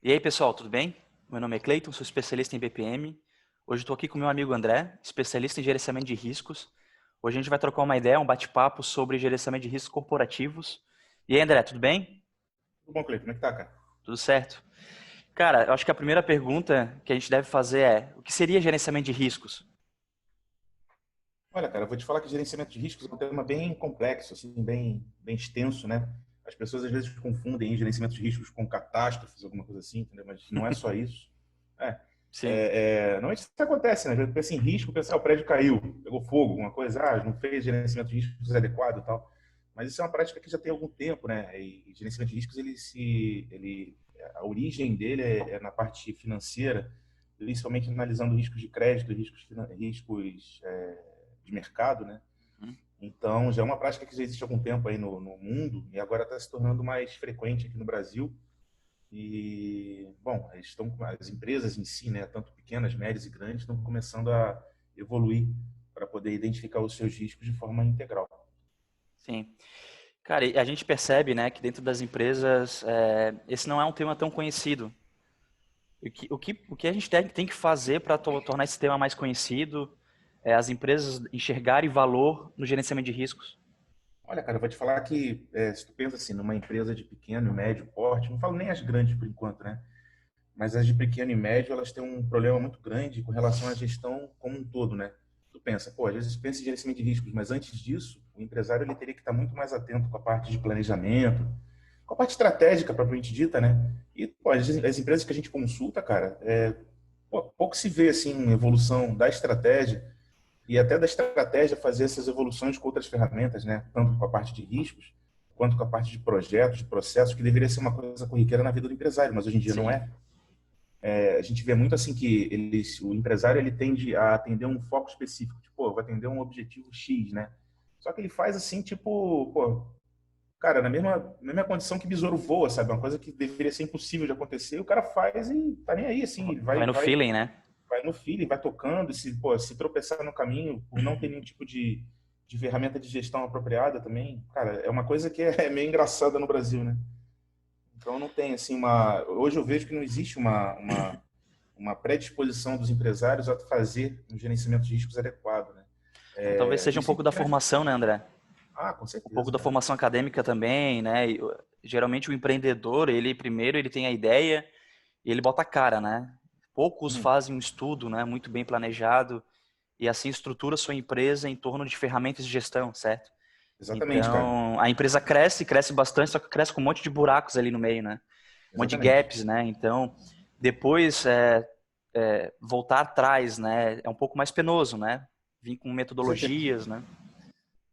E aí, pessoal, tudo bem? Meu nome é Cleiton, sou especialista em BPM. Hoje estou aqui com meu amigo André, especialista em gerenciamento de riscos. Hoje a gente vai trocar uma ideia, um bate-papo sobre gerenciamento de riscos corporativos. E aí, André, tudo bem? Tudo bom, Cleiton? Como é que tá, cara? Tudo certo? Cara, eu acho que a primeira pergunta que a gente deve fazer é: o que seria gerenciamento de riscos? Olha, cara, eu vou te falar que gerenciamento de riscos é um tema bem complexo, assim, bem extenso, né? As pessoas às vezes confundem gerenciamento de riscos com catástrofes, alguma coisa assim, entendeu? Mas não é só isso. É, Sim, Normalmente isso acontece, né? A gente pensa em risco, pensa, o prédio caiu, pegou fogo, alguma coisa, não fez gerenciamento de riscos adequado e tal. Mas isso é uma prática que já tem algum tempo, né? E gerenciamento de riscos, a origem dele é na parte financeira, principalmente analisando riscos de crédito, riscos de mercado, né? uhum, Então, já é uma prática que já existe há algum tempo aí no mundo e agora está se tornando mais frequente aqui no Brasil. E, bom, as empresas em si, né, tanto pequenas, médias e grandes, estão começando a evoluir para poder identificar os seus riscos de forma integral. sim. Cara, e a gente percebe, né, que dentro das empresas, esse não é um tema tão conhecido. O que a gente tem que fazer para tornar esse tema mais conhecido é as empresas enxergarem valor no gerenciamento de riscos? Olha, cara, eu vou te falar que se tu pensa assim, numa empresa de pequeno e médio porte, não falo nem as grandes por enquanto, né? Mas as de pequeno e médio, elas têm um problema muito grande com relação à gestão como um todo, né? Tu pensa, pô, às vezes pensa em gerenciamento de riscos, mas antes disso, o empresário ele teria que estar muito mais atento com a parte de planejamento, com a parte estratégica propriamente dita, né? E pô, as empresas que a gente consulta, cara, pouco se vê assim evolução da estratégia e até da estratégia fazer essas evoluções com outras ferramentas, né? Tanto com a parte de riscos quanto com a parte de projetos, de processos, que deveria ser uma coisa corriqueira na vida do empresário, mas hoje em dia não Sim, é. A gente vê muito assim que o empresário ele tende a atender um foco específico, tipo, pô, vai atender um objetivo X, né? Só que ele faz assim, tipo, pô, cara, na mesma condição que besouro voa, sabe? Uma coisa que deveria ser impossível de acontecer, o cara faz e tá nem aí, assim, ele vai no feeling, né? vai no feeling, vai tocando, e se tropeçar no caminho por não ter nenhum tipo de ferramenta de gestão apropriada também, cara, é uma coisa que é meio engraçada no Brasil, né? Então não tem assim hoje eu vejo que não existe uma predisposição dos empresários a fazer um gerenciamento de riscos adequado, né? Talvez A seja um gente tem pouco da pequenas... formação, né, André? Com Um pouco certeza, da cara. formação acadêmica também, né? Geralmente o empreendedor, ele primeiro ele tem a ideia e ele bota a cara, né? Poucos Uhum. fazem um estudo, né, muito bem planejado e assim estrutura sua empresa em torno de ferramentas de gestão, certo? Exatamente, cara. Então, a empresa cresce, cresce bastante, só que cresce com um monte de buracos ali no meio, né? Um monte de Exatamente. gaps, né? Então, depois voltar atrás, né, é um pouco mais penoso, né? Vir com Com certeza. metodologias, né?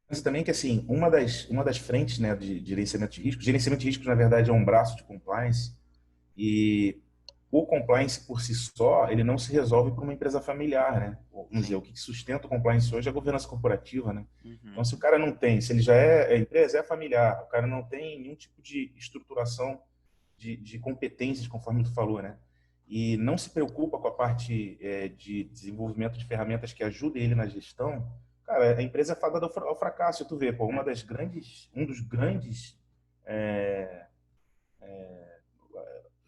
Mas também que, assim, uma das frentes, né, de gerenciamento de riscos, na verdade, é um braço de compliance, e o compliance por si só, ele não se resolve para uma empresa familiar, né? Vamos dizer, Sim. o que sustenta o compliance hoje é a governança corporativa, né? Então, Uhum. se o cara não tem, se ele já a empresa é familiar, o cara não tem nenhum tipo de estruturação de competências, conforme tu falou, né? E não se preocupa com a parte de desenvolvimento de ferramentas que ajudem ele na gestão, cara, a empresa é fadada ao fracasso. Tu vê, pô, um dos grandes é,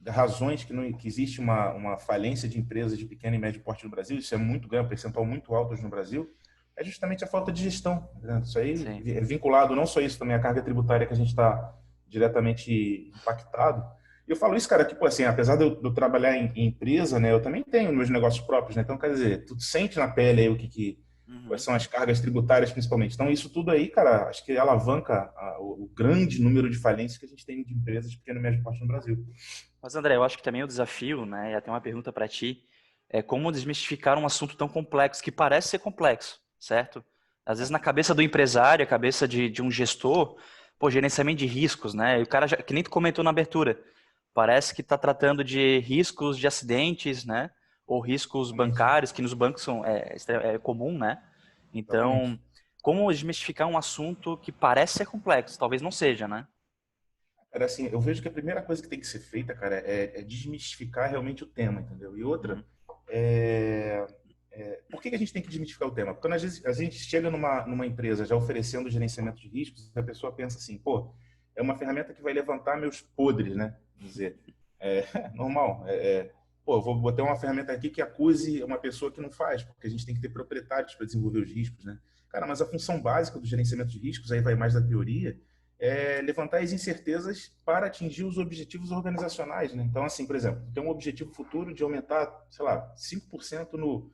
razões que existe uma falência de empresas de pequeno e médio porte no Brasil, isso é muito grande, um percentual muito alto hoje no Brasil, é justamente a falta de gestão, né? Isso aí Sim. é vinculado não só isso, também a carga tributária que a gente está diretamente impactado. E eu falo isso, cara, que, pô, assim, apesar de eu trabalhar em empresa, né, eu também tenho meus negócios próprios, né? Então, quer dizer, tu sente na pele aí quais Uhum. são as cargas tributárias, principalmente. Então, isso tudo aí, cara, acho que alavanca o grande número de falências que a gente tem de empresas de pequeno e médio porte no Brasil. Mas, André, eu acho que também o desafio, né, e até uma pergunta para ti, é como desmistificar um assunto tão complexo, que parece ser complexo, certo? Às vezes na cabeça do empresário, a cabeça de um gestor, pô, gerenciamento de riscos, né? E o cara, que nem tu comentou na abertura, parece que está tratando de riscos de acidentes, né? Ou riscos Exatamente. bancários, que nos bancos é comum, né? Então, Exatamente. como desmistificar um assunto que parece ser complexo, talvez não seja, né? Cara, assim, eu vejo que a primeira coisa que tem que ser feita, cara, é desmistificar realmente o tema, entendeu? E outra, Uhum. é, por que a gente tem que desmistificar o tema? Porque quando às vezes a gente chega numa empresa já oferecendo gerenciamento de riscos, a pessoa pensa assim, pô, é uma ferramenta que vai levantar meus podres, né? Vamos dizer. Normal. Pô, eu vou botar uma ferramenta aqui que acuse uma pessoa que não faz, porque a gente tem que ter proprietários para desenvolver os riscos, né? Cara, mas a função básica do gerenciamento de riscos, aí vai mais da teoria, é levantar as incertezas para atingir os objetivos organizacionais, né? Então, assim, por exemplo, tem um objetivo futuro de aumentar, sei lá, 5% no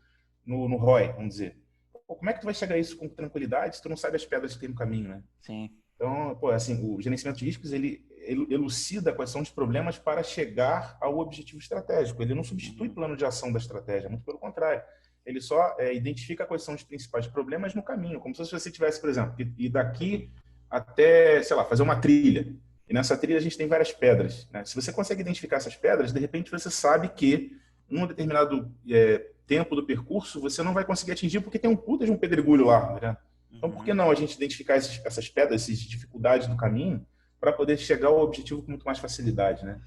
ROI, vamos dizer. Pô, como é que tu vai chegar a isso com tranquilidade se tu não sabe as pedras que tem no caminho, né? Sim. Então, pô, assim, o gerenciamento de riscos, ele elucida quais são os problemas para chegar ao objetivo estratégico. Ele não substitui Uhum. plano de ação da estratégia, muito pelo contrário. Ele só identifica quais são os principais problemas no caminho, como se você tivesse, por exemplo, que ir daqui até, sei lá, fazer uma trilha. E nessa trilha a gente tem várias pedras, né? Se você consegue identificar essas pedras, de repente você sabe que num determinado tempo do percurso você não vai conseguir atingir porque tem um puta de um pedregulho lá, né? Então, por que Uhum. não a gente identificar essas pedras, essas dificuldades do caminho, para poder chegar ao objetivo com muito mais facilidade, né?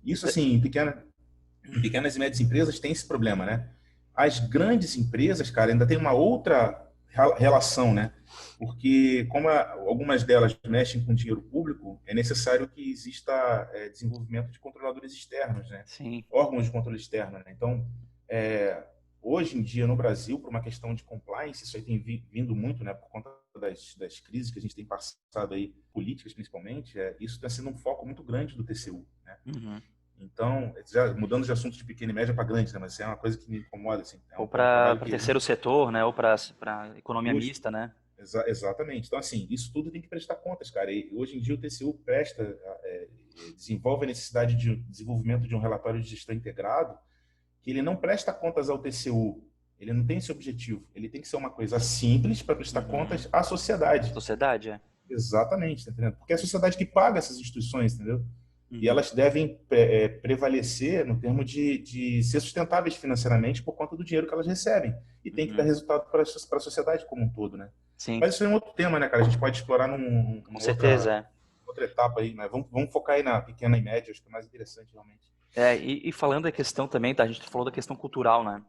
Isso, assim, em pequenas e médias empresas tem esse problema, né? As grandes empresas, cara, ainda tem uma outra relação, né? Porque como algumas delas mexem com dinheiro público, é necessário que exista desenvolvimento de controladores externos, né? Sim. Órgãos de controle externo, né? Então, é, hoje em dia no Brasil, por uma questão de compliance, isso aí tem vindo muito, né? Por conta das crises que a gente tem passado aí, políticas principalmente, isso está sendo um foco muito grande do TCU, né? Uhum. Então, já mudando de assunto de pequena e média para grande, né? Mas isso é uma coisa que me incomoda, assim. Ou É um para trabalho que terceiro setor, né? Ou para economia justo. mista, né? Exatamente. Então, assim, isso tudo tem que prestar contas, cara. E hoje em dia o TCU desenvolve a necessidade de desenvolvimento de um relatório de gestão integrado, que ele não presta contas ao TCU. Ele não tem esse objetivo. Ele tem que ser uma coisa simples para prestar Uhum. contas à sociedade. Sociedade, é. Exatamente, tá entendendo? Porque é a sociedade que paga essas instituições, entendeu? E Uhum. elas devem prevalecer no termo de ser sustentáveis financeiramente por conta do dinheiro que elas recebem. E tem que dar Uhum. resultado para a sociedade como um todo, né? Sim, Mas isso é um outro tema, né, cara? A gente pode explorar com numa certeza, é. outra etapa aí, né? Vamos focar aí na pequena e média, acho que é mais interessante, realmente. E falando da questão também, tá? A gente falou da questão cultural, né?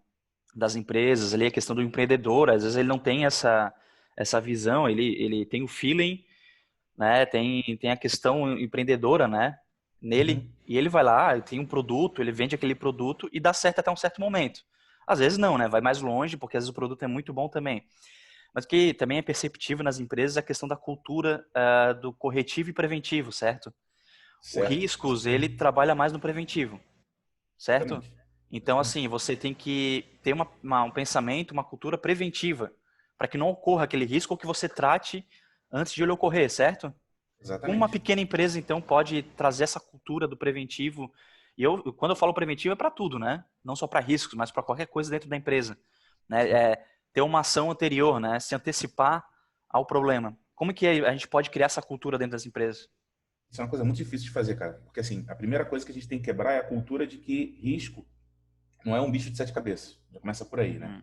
Das empresas, ali a questão do empreendedor, às vezes ele não tem essa visão, ele tem o feeling, né? Tem a questão empreendedora, né? Nele, Uhum. e ele vai lá, tem um produto, ele vende aquele produto e dá certo até um certo momento. Às vezes não, né? Vai mais longe, porque às vezes o produto é muito bom também. Mas o que também é perceptível nas empresas é a questão da cultura do corretivo e preventivo, certo? O Certo. riscos, ele trabalha mais no preventivo, certo? Exatamente. Então, Exatamente. assim, você tem que ter um pensamento, uma cultura preventiva, para que não ocorra aquele risco ou que você trate antes de ele ocorrer, certo? Como uma Exatamente. pequena empresa, então, pode trazer essa cultura do preventivo? E quando eu falo preventivo, é para tudo, né? Não só para riscos, mas para qualquer coisa dentro da empresa, né? Sim. Ter uma ação anterior, né? Se antecipar ao problema. Como que a gente pode criar essa cultura dentro das empresas? Isso é uma coisa muito difícil de fazer, cara. Porque, assim, a primeira coisa que a gente tem que quebrar é a cultura de que risco não é um bicho de sete cabeças. Já começa por aí, né? Uhum,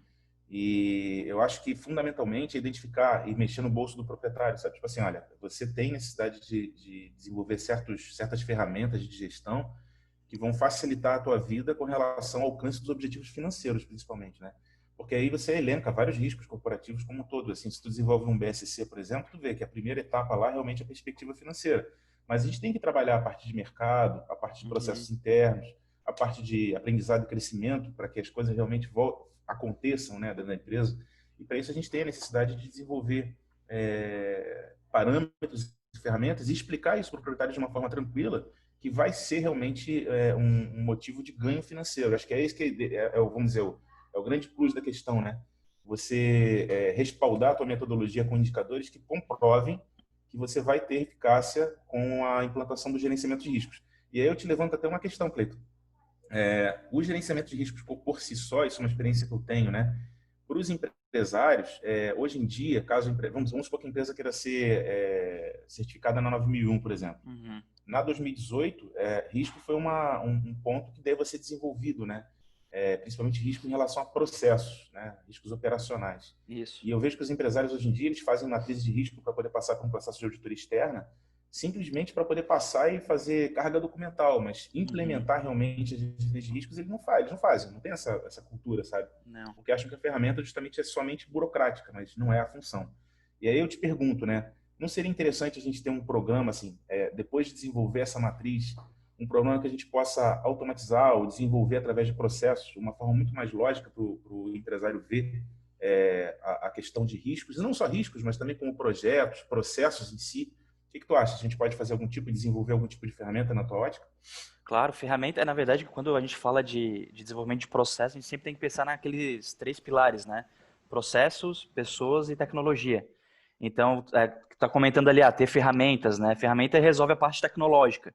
E eu acho que, fundamentalmente, é identificar e mexer no bolso do proprietário, sabe? Tipo assim, olha, você tem necessidade de desenvolver certas ferramentas de gestão que vão facilitar a tua vida com relação ao alcance dos objetivos financeiros, principalmente, né? Porque aí você elenca vários riscos corporativos como um todo. Assim, se tu desenvolve um BSC, por exemplo, tu vê que a primeira etapa lá realmente é a perspectiva financeira. Mas a gente tem que trabalhar a parte de mercado, a parte de uhum, processos internos, a parte de aprendizado e crescimento para que as coisas realmente aconteçam, né, dentro da empresa. E para isso a gente tem a necessidade de desenvolver parâmetros e ferramentas e explicar isso para o proprietário de uma forma tranquila, que vai ser realmente um motivo de ganho financeiro. Acho que é isso que vamos dizer, é o grande plus da questão, né? Você respaldar a tua metodologia com indicadores que comprovem que você vai ter eficácia com a implantação do gerenciamento de riscos. E aí eu te levanto até uma questão, Cleiton. O gerenciamento de riscos por si só, isso é uma experiência que eu tenho, né? Para os empresários, hoje em dia, caso vamos supor que a empresa queira ser certificada na 9001, por exemplo. uhum. Na 2018, risco foi um ponto que deve ser desenvolvido, né? Principalmente risco em relação a processos, né? Riscos operacionais. Isso. E eu vejo que os empresários hoje em dia eles fazem matriz de risco para poder passar por um processo de auditoria externa, simplesmente para poder passar e fazer carga documental, mas Uhum. implementar realmente as matriz de riscos eles não fazem, não tem essa cultura, sabe? Não. Porque acham que a ferramenta justamente é somente burocrática, mas não é a função. E aí eu te pergunto, né? Não seria interessante a gente ter um programa assim, depois de desenvolver essa matriz, um problema que a gente possa automatizar ou desenvolver através de processos, uma forma muito mais lógica para o empresário ver a questão de riscos, e não só riscos, mas também como projetos, processos em si. O que tu acha? A gente pode fazer algum tipo, desenvolver algum tipo de ferramenta na tua ótica? Claro, ferramenta, na verdade, quando a gente fala de desenvolvimento de processo, a gente sempre tem que pensar naqueles três pilares, né? Processos, pessoas e tecnologia. Então, tá comentando ali, ter ferramentas, né? Ferramenta resolve a parte tecnológica,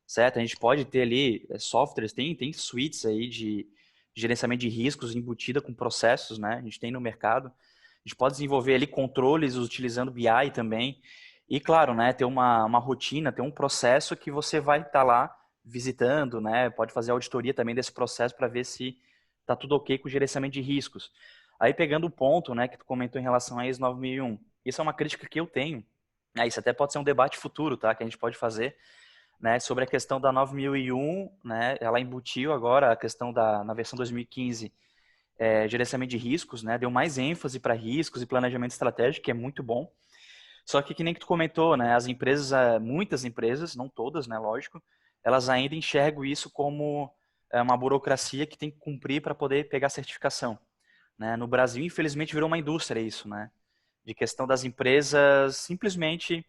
certo? A gente pode ter ali softwares, tem suítes aí de gerenciamento de riscos embutida com processos, né? A gente tem no mercado. A gente pode desenvolver ali controles utilizando BI também. E, claro, né, ter uma rotina, ter um processo que você vai estar lá visitando, né? Pode fazer auditoria também desse processo para ver se está tudo ok com o gerenciamento de riscos. Aí pegando o ponto, né, que tu comentou em relação a ISO 9001, isso é uma crítica que eu tenho. Isso até pode ser um debate futuro, tá? Que a gente pode fazer, né, sobre a questão da 9001, né? Ela embutiu agora a questão na versão 2015, gerenciamento de riscos, né? Deu mais ênfase para riscos e planejamento estratégico, que é muito bom. Só que nem que tu comentou, né? As empresas, muitas empresas, não todas, né? Lógico, elas ainda enxergam isso como uma burocracia que tem que cumprir para poder pegar certificação, né? No Brasil, infelizmente, virou uma indústria isso, né? De questão das empresas simplesmente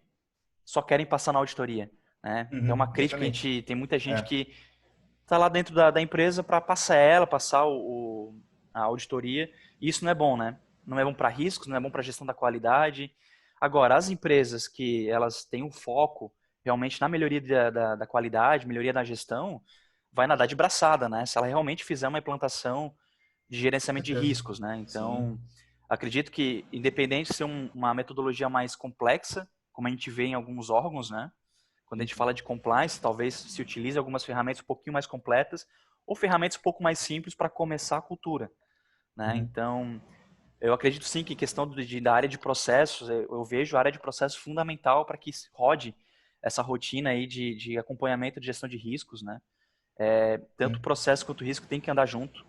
só querem passar na auditoria, né? Então, é uma Uhum, crítica, exatamente. tem muita gente É. que está lá dentro da empresa para passar a auditoria, e isso não é bom, né? Não é bom para riscos, não é bom para gestão da qualidade. Agora, as empresas que elas têm um foco realmente na melhoria da qualidade, melhoria da gestão, vai nadar de braçada, né? Se ela realmente fizer uma implantação de Com gerenciamento de certeza. riscos, né? Sim. Então, acredito que, independente de ser uma metodologia mais complexa, como a gente vê em alguns órgãos, né? Quando a gente Uhum. fala de compliance, talvez se utilize algumas ferramentas um pouquinho mais completas ou ferramentas um pouco mais simples para começar a cultura, né? Uhum. Então, eu acredito sim que questão da área de processos, eu vejo a área de processos fundamental para que rode essa rotina aí de acompanhamento de gestão de riscos, né? Tanto o Sim. processo quanto o risco tem que andar junto,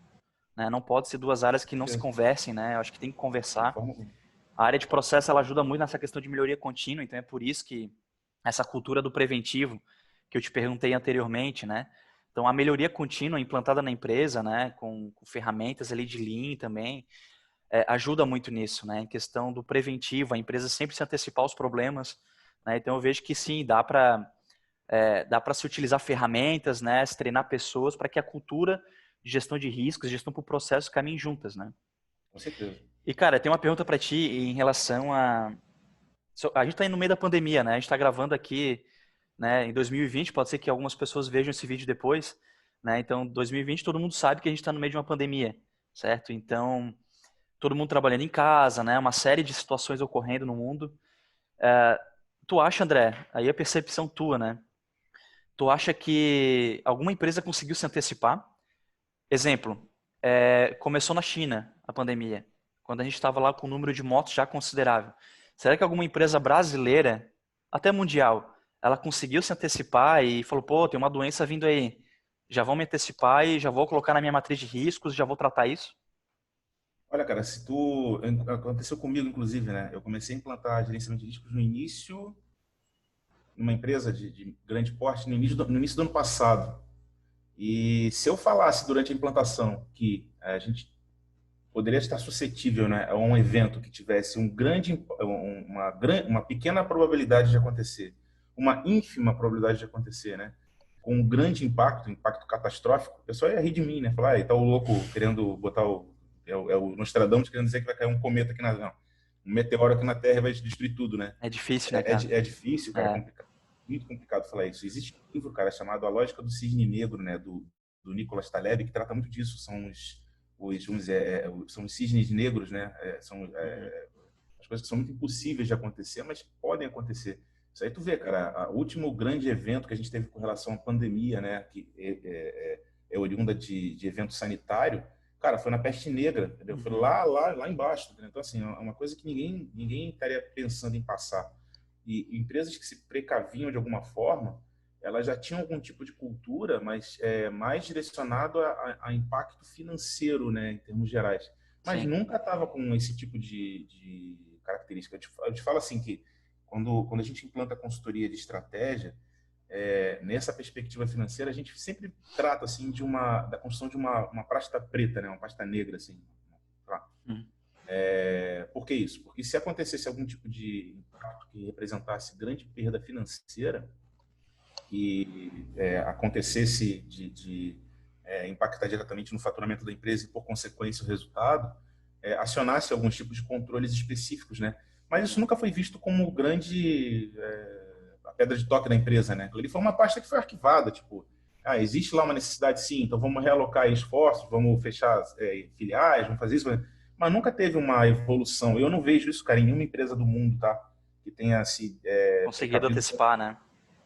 né? Não pode ser duas áreas que Com não se certeza. conversem, né? Eu acho que tem que De conversar. forma alguma. A área de processo ela ajuda muito nessa questão de melhoria contínua, então é por isso que essa cultura do preventivo que eu te perguntei anteriormente, né? Então a melhoria contínua implantada na empresa, né, com ferramentas ali de Lean também, ajuda muito nisso, né? Em questão do preventivo, a empresa sempre se antecipar aos problemas, né? Então eu vejo que sim, dá para se utilizar ferramentas, né, se treinar pessoas para que a cultura de gestão de riscos, gestão por processo caminhem juntas, né? Com certeza. E cara, tem uma pergunta para ti em relação a gente está no meio da pandemia, né? A gente está gravando aqui, né, em 2020, pode ser que algumas pessoas vejam esse vídeo depois, né? Então, 2020, todo mundo sabe que a gente está no meio de uma pandemia, certo? Então, todo mundo trabalhando em casa, né? Uma série de situações ocorrendo no mundo. Tu acha, André, aí a percepção tua, né? Tu acha que alguma empresa conseguiu se antecipar? Exemplo, começou na China a pandemia, quando a gente estava lá com um número de mortos já considerável. Será que alguma empresa brasileira, até mundial, ela conseguiu se antecipar e falou, pô, tem uma doença vindo aí, já vou me antecipar e já vou colocar na minha matriz de riscos, já vou tratar isso? Olha, cara, se tu. Aconteceu comigo, inclusive, né? Eu comecei a implantar gerenciamento de riscos no início, numa empresa de grande porte, no início do ano passado. E se eu falasse durante a implantação que a gente poderia estar suscetível, né, a um evento que tivesse uma pequena probabilidade de acontecer, uma ínfima probabilidade de acontecer, né, com um grande impacto, impacto catastrófico, o pessoal ia rir de mim, né, falar, tá o louco querendo botar o Nostradamus querendo dizer que vai cair um cometa aqui não, um meteoro aqui na Terra e vai destruir tudo, né? É difícil, né, cara? É difícil, cara, é É, complicado, muito complicado falar isso. Existe um livro, cara, chamado A Lógica do Cisne Negro, né, do Nicolas Taleb, que trata muito disso. São vamos dizer, são os cisnes negros, né? São uhum, as coisas que são muito impossíveis de acontecer, mas podem acontecer. Isso aí tu vê, cara, o último grande evento que a gente teve com relação à pandemia, né, que é oriunda de evento sanitário, cara, foi na peste negra, entendeu? Foi uhum, lá embaixo, entendeu? Então, assim, é uma coisa que ninguém estaria pensando em passar. E empresas que se precaviam de alguma forma, elas já tinham algum tipo de cultura, mas mais direcionado a impacto financeiro, né, em termos gerais. Mas sim, nunca estava com esse tipo de característica. Eu te falo assim que quando a gente implanta consultoria de estratégia, nessa perspectiva financeira, a gente sempre trata assim da construção de uma pasta preta, né? Uma pasta negra, assim. Tá? Hum. Por que isso? Porque se acontecesse algum tipo de impacto que representasse grande perda financeira, que acontecesse de impactar diretamente no faturamento da empresa e, por consequência, o resultado, acionasse alguns tipos de controles específicos, né? Mas isso nunca foi visto como grande a pedra de toque da empresa, né? Ele foi uma pasta que foi arquivada, tipo, existe lá uma necessidade, sim, então vamos realocar esforços, vamos fechar filiais, vamos fazer isso, mas nunca teve uma evolução. Eu não vejo isso, cara, em nenhuma empresa do mundo, tá? Que tenha se Conseguido precavido. antecipar, né?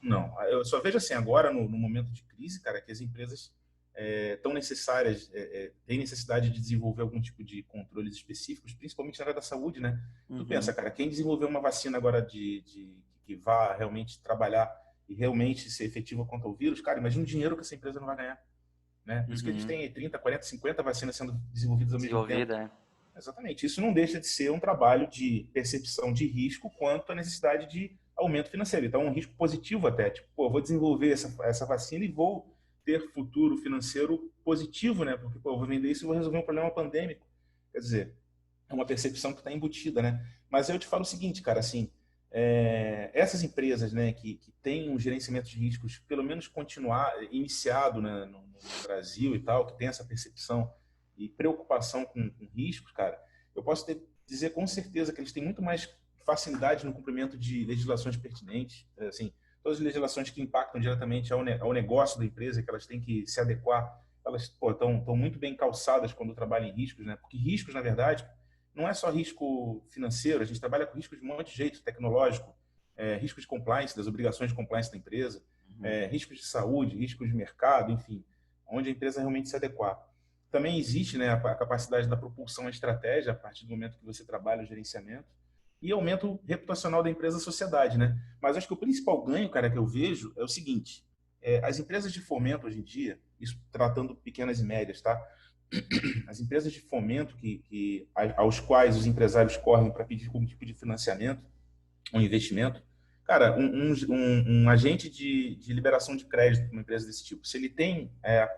Não, eu só vejo assim agora no momento de crise, cara, que as empresas tão necessárias, têm necessidade de desenvolver algum tipo de controles específicos, principalmente na área da saúde, né? Tu pensa, cara, quem desenvolveu uma vacina agora que vá realmente trabalhar e realmente ser efetiva contra o vírus, cara, imagina o dinheiro que essa empresa não vai ganhar, né? Por isso que eles têm 30, 40, 50 vacinas sendo desenvolvidas ao mesmo tempo. Desenvolvida, Exatamente. Isso não deixa de ser um trabalho de percepção de risco quanto à necessidade de aumento financeiro. Então, é um risco positivo até. Tipo, pô, vou desenvolver essa vacina e vou ter futuro financeiro positivo, né? Porque, pô, eu vou vender isso e vou resolver um problema pandêmico. Quer dizer, é uma percepção que está embutida, né? Mas eu te falo o seguinte, cara, assim, essas empresas, né, que têm um gerenciamento de riscos, pelo menos continuar, iniciado, né, no Brasil e tal, que tem essa percepção e preocupação com riscos, cara, eu posso dizer com certeza que eles têm muito mais facilidade no cumprimento de legislações pertinentes, assim, todas as legislações que impactam diretamente ao negócio da empresa, que elas têm que se adequar, elas estão muito bem calçadas quando trabalham em riscos, né? Porque riscos, na verdade, não é só risco financeiro, a gente trabalha com riscos de um monte de jeito, tecnológico, risco de compliance, das obrigações de compliance da empresa, riscos de saúde, riscos de mercado, enfim, onde a empresa realmente se adequar. Também existe, né, a capacidade da propulsão à estratégia a partir do momento que você trabalha o gerenciamento e aumento reputacional da empresa à sociedade, né? Mas acho que o principal ganho, cara, que eu vejo é o seguinte: as empresas de fomento hoje em dia, isso tratando pequenas e médias, tá? As empresas de fomento aos quais os empresários correm para pedir algum tipo de financiamento, um investimento, cara, um agente de liberação de crédito para uma empresa desse tipo, se ele tem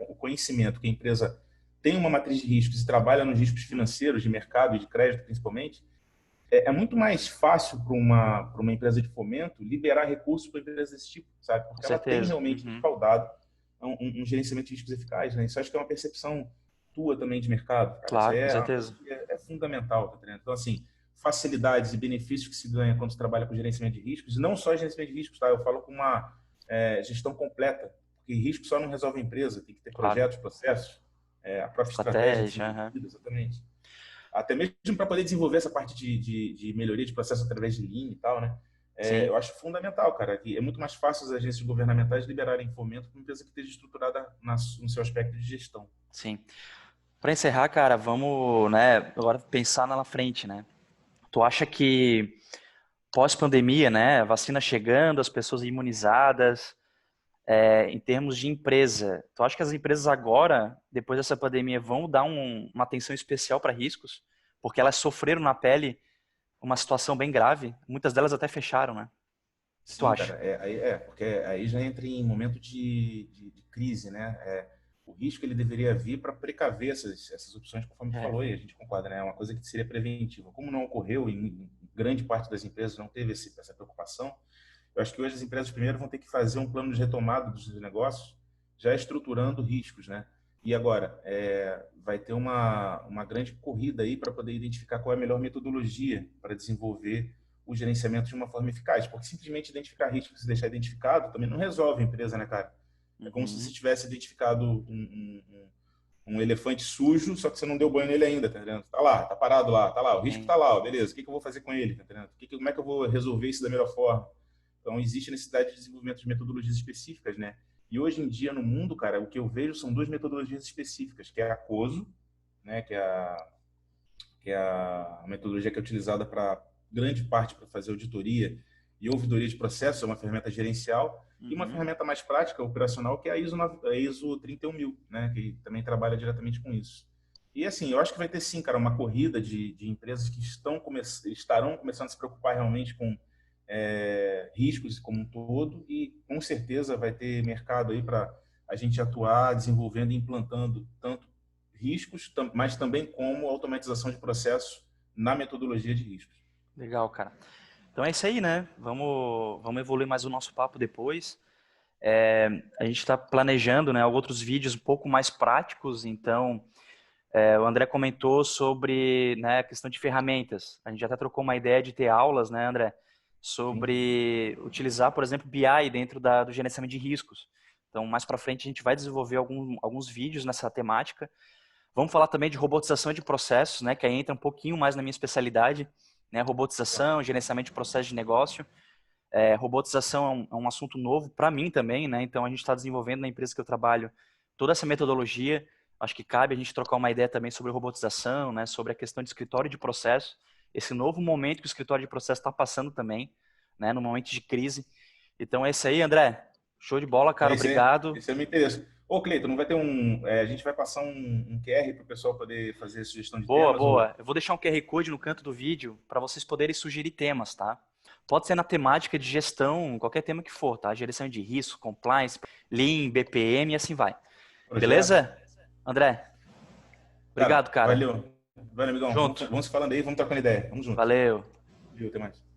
o conhecimento que a empresa tem uma matriz de riscos e trabalha nos riscos financeiros, de mercado e de crédito principalmente, é muito mais fácil para uma empresa de fomento liberar recursos para empresas desse tipo, sabe? com Porque ela tem certeza. realmente respaldado um gerenciamento de riscos eficaz, né? Isso acho que é uma percepção tua também de mercado, cara. Isso aí Claro, com é uma coisa certeza. que é fundamental, tá entendendo? Então, assim, facilidades e benefícios que se ganha quando se trabalha com gerenciamento de riscos, e não só gerenciamento de riscos, tá? Eu falo com uma gestão completa, porque risco só não resolve a empresa, tem que ter Claro. projetos, processos, a própria estratégia Estratégia, desenvolvida, exatamente. Até mesmo para poder desenvolver essa parte de melhoria de processo através de Lean e tal, né? sim, Eu acho fundamental, cara, que é muito mais fácil as agências governamentais liberarem fomento para uma empresa que esteja estruturada no seu aspecto de gestão. sim. Para encerrar, cara, vamos, né, agora pensar lá na frente, né? Tu acha que pós-pandemia, né, vacina chegando, as pessoas imunizadas, em termos de empresa, tu acha que as empresas agora, depois dessa pandemia, vão dar uma atenção especial para riscos? Porque elas sofreram na pele uma situação bem grave. Muitas delas até fecharam, né? O que tu Sim, acha? cara, porque aí já entra em momento de crise, né? O risco ele deveria vir para precaver essas opções, conforme tu É, falou, e a gente concorda, né? É uma coisa que seria preventiva. Como não ocorreu, e em grande parte das empresas não teve essa preocupação, eu acho que hoje as empresas primeiro vão ter que fazer um plano de retomada dos negócios, já estruturando riscos, né? E agora, vai ter uma grande corrida aí para poder identificar qual é a melhor metodologia para desenvolver o gerenciamento de uma forma eficaz, porque simplesmente identificar riscos e deixar identificado também não resolve a empresa, né, cara? É como se você uhum, tivesse identificado um elefante sujo, só que você não deu banho nele ainda, tá entendendo? Tá lá, tá parado lá, tá lá, o risco sim, tá lá, ó, beleza, o que eu vou fazer com ele, tá entendendo? Como é que eu vou resolver isso da melhor forma? Então, existe necessidade de desenvolvimento de metodologias específicas, né? E hoje em dia, no mundo, cara, o que eu vejo são duas metodologias específicas, que é a COSO, né, que é a metodologia que é utilizada para grande parte para fazer auditoria e ouvidoria de processo, é uma ferramenta gerencial, e uma uhum, ferramenta mais prática, operacional, que é a ISO 31000, né, que também trabalha diretamente com isso. E assim, eu acho que vai ter sim, cara, uma corrida de empresas que estarão começando a se preocupar realmente com riscos como um todo e com certeza vai ter mercado aí para a gente atuar desenvolvendo e implantando tanto riscos, mas também como automatização de processos na metodologia de riscos. Legal, cara. Então é isso aí, né? Vamos evoluir mais o nosso papo depois. A gente está planejando, né, outros vídeos um pouco mais práticos. Então, o André comentou sobre, né, a questão de ferramentas. A gente já até trocou uma ideia de ter aulas, né, André, Sim. sobre utilizar, por exemplo, BI dentro do gerenciamento de riscos. Então, mais para frente, a gente vai desenvolver alguns vídeos nessa temática. Vamos falar também de robotização de processos, né, que aí entra um pouquinho mais na minha especialidade, né, robotização, gerenciamento de processos de negócio. Robotização é um assunto novo para mim também, né? Então a gente está desenvolvendo na empresa que eu trabalho toda essa metodologia. Acho que cabe a gente trocar uma ideia também sobre robotização, né? Sobre a questão de escritório de processo, esse novo momento que o escritório de processo está passando também, né? No momento de crise. Então é isso aí, André. Show de bola, cara. Obrigado. Esse é me interessa. Ô, Cleiton, não vai ter a gente vai passar um QR para o pessoal poder fazer sugestão de Boa, temas ou boa. Eu vou deixar um QR Code no canto do vídeo para vocês poderem sugerir temas, tá? Pode ser na temática de gestão, qualquer tema que for, tá? Gestão de risco, compliance, Lean, BPM e assim vai. projeto? Beleza? André, obrigado, Cara, cara. valeu. Valeu, amigão. Junto. Vamos se falando aí, vamos trocando ideia. Vamos junto. Valeu. Viu? Até mais.